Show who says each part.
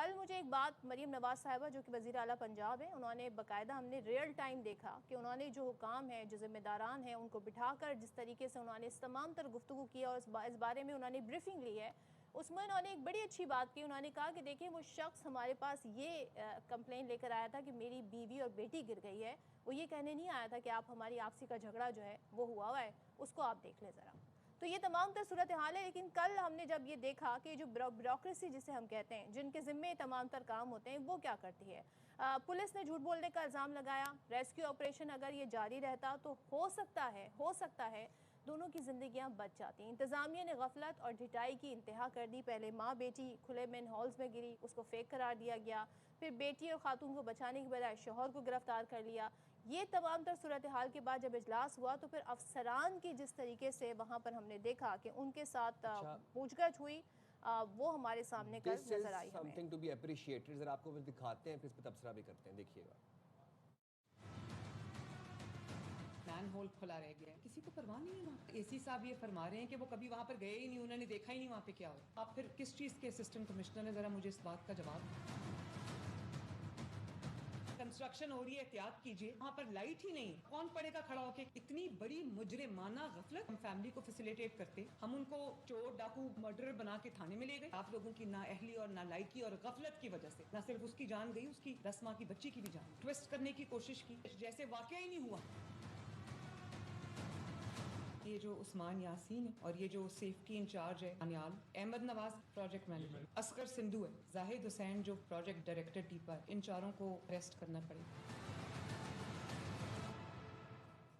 Speaker 1: कल मुझे एक बात मरीम नवाज साहिबा जो कि वज़ीर आला पंजाब है, उन्होंने बाकायदा हमने रियल टाइम देखा कि उन्होंने जो हुकाम है, जो ज़िम्मेदारान हैं, उनको बिठाकर जिस तरीके से उन्होंने इस तमाम तर गुफ्तगू किया और इस बारे में उन्होंने ब्रीफिंग ली है, उसमें उन्होंने एक बड़ी अच्छी बात की। उन्होंने कहा कि देखिए वो शख्स हमारे पास ये कंप्लेन लेकर आया था कि मेरी बीवी और बेटी गिर गई है, वो ये कहने नहीं आया था कि आप हमारी आपसी का झगड़ा जो है वो हुआ है, उसको आप देख लें ज़रा। तो ये तमाम तर सूरत हाल है। लेकिन कल हमने जब ये देखा कि जो ब्यूरोक्रेसी जिसे हम कहते हैं, जिनके ज़िम्मे तमाम तर काम होते हैं, वो क्या करती है। पुलिस ने झूठ बोलने का इल्ज़ाम लगाया। रेस्क्यू ऑपरेशन अगर ये जारी रहता तो हो सकता है दोनों की ज़िंदगियां बच जाती। इंतज़ामिया ने गफलत और ढिटाई की इंतहा कर दी। पहले माँ बेटी खुले मेन हॉल्स में गिरी, उसको फेक करार दिया गया। फिर बेटी और खातून को बचाने की बजाय शौहर को गिरफ्तार कर लिया। ये तमाम तर सूरत हाल के बाद जब इजलास हुआ तो फिर अफसरान की जिस तरीके से वहाँ पर हमने देखा कि उनके साथ
Speaker 2: अच्छा,
Speaker 1: पूछगछ हुई, वो हमारे सामने कल
Speaker 2: दिस इज
Speaker 1: नजर आई हमें।
Speaker 2: Something to be appreciated. जरा आपको फिर दिखाते हैं, फिर इस पर तबसरा भी करते हैं, देखिएगा।
Speaker 3: मैन होल खुला रह गया है, किसी को परवाह नहीं है। वहाँ एसी साहब ये फरमा रहे हैं कि वो कभी वहाँ पर गए ही नहीं, उन्होंने देखा ही नहीं वहाँ पे क्या हो। आप फिर किस चीज़ के असिस्टेंट कमिश्नर ने, जरा मुझे इस बात का जवाब। कंस्ट्रक्शन हो रही है, एहतियात कीजिए। वहाँ पर लाइट ही नहीं, कौन पड़ेगा खड़ा होके। इतनी बड़ी मुजरिमाना गफलत हम फैमिली को फैसिलिटेट करते, हम उनको चोर डाकू मर्डर बना के थाने में ले गए। आप लोगों की ना अहली और ना लाइकी और गफलत की वजह से ना सिर्फ उसकी जान गई, उसकी 10 माह की बच्ची की भी जान। ट्विस्ट करने की कोशिश की जैसे वाकया ही नहीं हुआ। ये जो उस्मान यासीन है और ये जो सेफ्टी इंचार्ज है अनियाल, अहमद नवाज प्रोजेक्ट मैनेजर, असगर सिंधु है, जाहिद हुसैन जो प्रोजेक्ट डायरेक्टर टीपा है, इन चारों को अरेस्ट करना पड़ेगा।